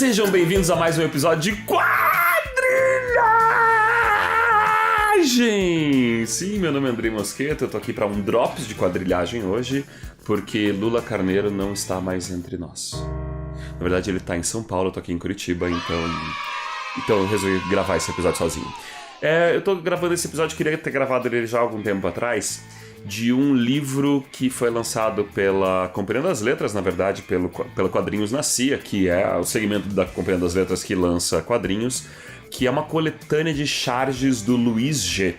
Sejam bem-vindos a mais um episódio de Quadrilhagem! Sim, meu nome é Andrei Mosqueta, eu tô aqui para um Drops de quadrilhagem hoje, porque Lula Carneiro não está mais entre nós. Na verdade, ele tá em São Paulo, eu tô aqui em Curitiba, então eu resolvi gravar esse episódio sozinho. Eu tô gravando esse episódio, queria ter gravado ele já há algum tempo atrás, de um livro que foi lançado pela Companhia das Letras, na verdade, pelo Quadrinhos na CIA, que é o segmento da Companhia das Letras que lança quadrinhos, que é uma coletânea de charges do Luiz G,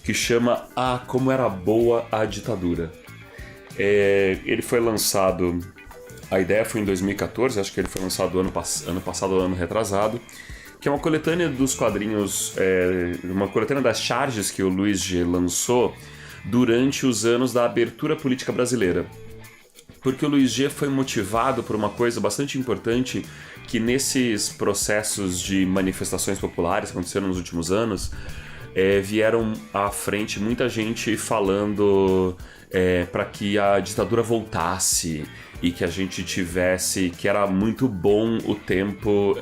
que chama Como Era Boa a Ditadura. Ele foi lançado, a ideia foi em 2014, acho que ele foi lançado ano passado ou ano retrasado, que é uma coletânea dos quadrinhos, uma coletânea das charges que o Luiz G lançou durante os anos da abertura política brasileira. Porque o Luiz G foi motivado por uma coisa bastante importante, que nesses processos de manifestações populares que aconteceram nos últimos anos, vieram à frente muita gente falando para que a ditadura voltasse e que a gente tivesse, que era muito bom o tempo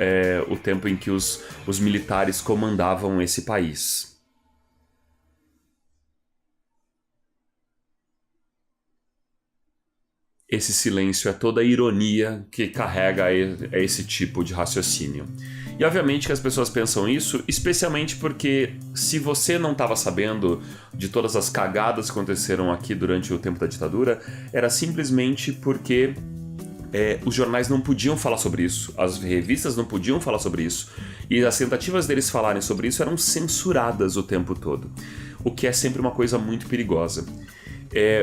em que os militares comandavam esse país. Esse silêncio é toda a ironia que carrega esse tipo de raciocínio. E obviamente que as pessoas pensam isso, especialmente porque se você não estava sabendo de todas as cagadas que aconteceram aqui durante o tempo da ditadura, era simplesmente porque os jornais não podiam falar sobre isso, as revistas não podiam falar sobre isso, e as tentativas deles falarem sobre isso eram censuradas o tempo todo, o que é sempre uma coisa muito perigosa.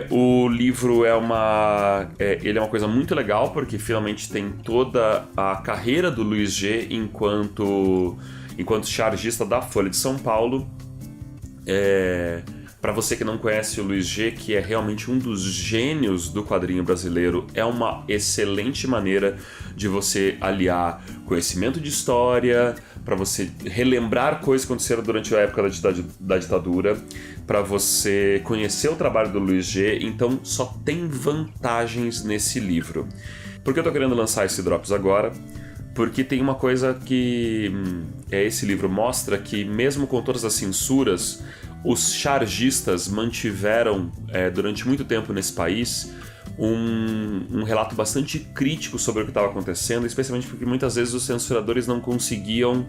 O livro ele é uma coisa muito legal, porque finalmente tem toda a carreira do Luiz G enquanto chargista da Folha de São Paulo. Para você que não conhece o Luiz G, que é realmente um dos gênios do quadrinho brasileiro, é uma excelente maneira de você aliar conhecimento de história, para você relembrar coisas que aconteceram durante a época da ditadura, para você conhecer o trabalho do Luiz G. Então só tem vantagens nesse livro. Por que eu tô querendo lançar esse Drops agora? Porque tem uma coisa que esse livro mostra, que mesmo com todas as censuras, os chargistas mantiveram durante muito tempo nesse país um relato bastante crítico sobre o que estava acontecendo, especialmente porque muitas vezes os censuradores não conseguiam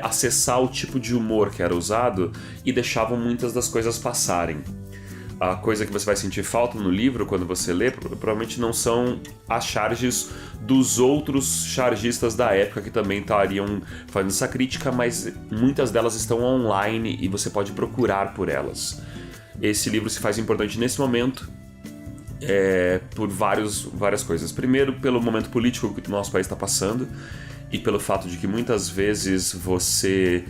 acessar o tipo de humor que era usado e deixavam muitas das coisas passarem. A coisa que você vai sentir falta no livro quando você lê provavelmente não são as charges dos outros chargistas da época que também estariam fazendo essa crítica, mas muitas delas estão online e você pode procurar por elas. Esse livro se faz importante nesse momento por várias coisas. Primeiro, pelo momento político que o nosso país está passando e pelo fato de que muitas vezes você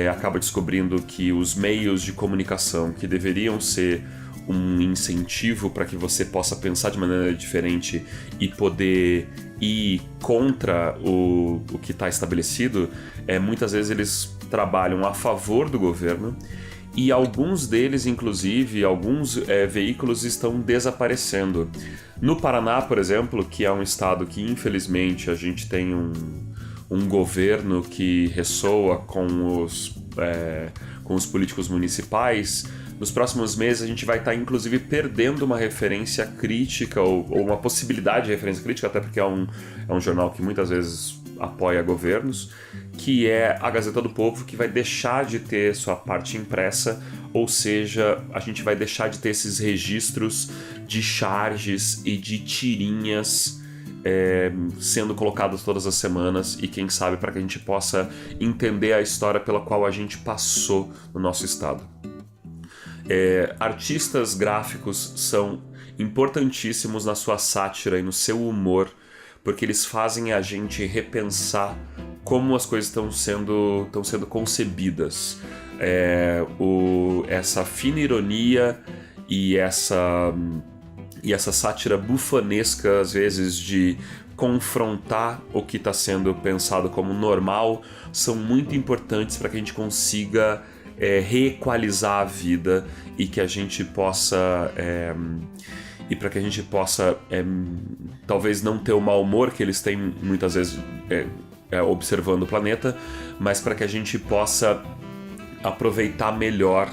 acaba descobrindo que os meios de comunicação que deveriam ser um incentivo para que você possa pensar de maneira diferente e poder ir contra o que está estabelecido, muitas vezes eles trabalham a favor do governo, e alguns deles, inclusive, alguns veículos estão desaparecendo. No Paraná, por exemplo, que é um estado que infelizmente a gente tem um governo que ressoa com os políticos municipais, nos próximos meses a gente vai estar inclusive perdendo uma referência crítica ou uma possibilidade de referência crítica, até porque é um jornal que muitas vezes apoia governos, que é a Gazeta do Povo, que vai deixar de ter sua parte impressa, ou seja, a gente vai deixar de ter esses registros de charges e de tirinhas sendo colocados todas as semanas, e quem sabe para que a gente possa entender a história pela qual a gente passou no nosso estado. Artistas gráficos são importantíssimos na sua sátira e no seu humor, porque eles fazem a gente repensar como as coisas estão sendo concebidas. Essa fina ironia e essa sátira bufonesca, às vezes, de confrontar o que está sendo pensado como normal, são muito importantes para que a gente consiga reequalizar a vida e que a gente possa talvez não ter o mau humor que eles têm muitas vezes observando o planeta, mas para que a gente possa aproveitar melhor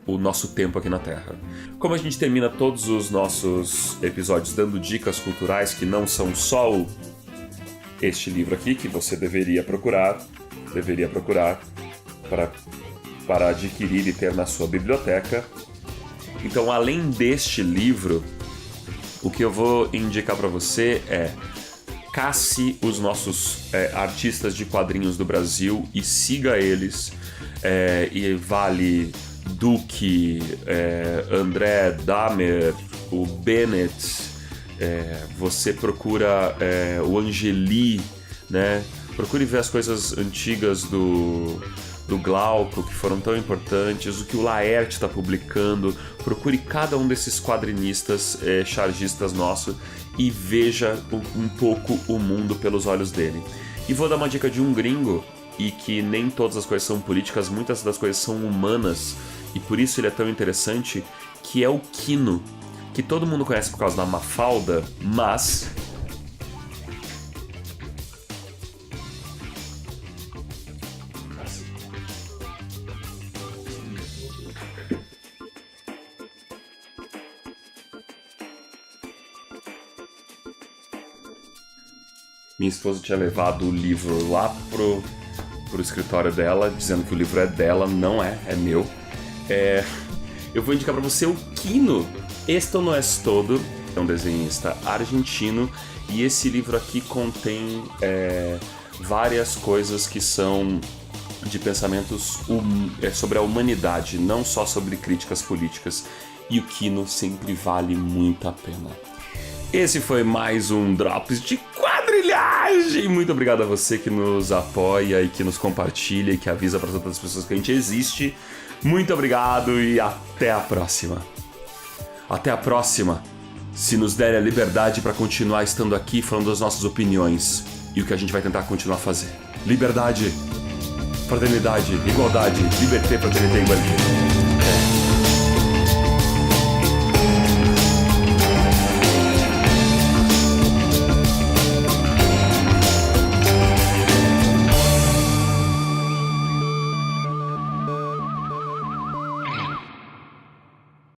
o nosso tempo aqui na Terra. Como a gente termina todos os nossos episódios dando dicas culturais que não são só este livro aqui, que você deveria procurar para adquirir e ter na sua biblioteca. Então, além deste livro, o que eu vou indicar para você é: casse os nossos artistas de quadrinhos do Brasil e siga eles. E vale Duque, André Dahmer, o Bennett, você procura o Angeli, né? Procure ver as coisas antigas do Glauco, que foram tão importantes, o que o Laerte está publicando. Procure cada um desses quadrinistas, chargistas nossos, e veja um pouco o mundo pelos olhos dele. E vou dar uma dica de um gringo, e que nem todas as coisas são políticas, muitas das coisas são humanas, e por isso ele é tão interessante, que é o Quino, que todo mundo conhece por causa da Mafalda, mas minha esposa tinha levado o livro lá pro escritório dela, dizendo que o livro é dela, não é meu. Eu vou indicar pra você o Quino. Esto no es todo, é um desenhista argentino, e esse livro aqui contém várias coisas que são de pensamentos sobre a humanidade, não só sobre críticas políticas, e o Quino sempre vale muito a pena. Esse foi mais um Drops de Quadrilhagem! Muito obrigado a você que nos apoia e que nos compartilha e que avisa para outras pessoas que a gente existe. Muito obrigado e até a próxima. Até a próxima, se nos der a liberdade para continuar estando aqui falando das nossas opiniões e o que a gente vai tentar continuar a fazer. Liberdade, fraternidade, igualdade, liberté, fraternité, igualdade.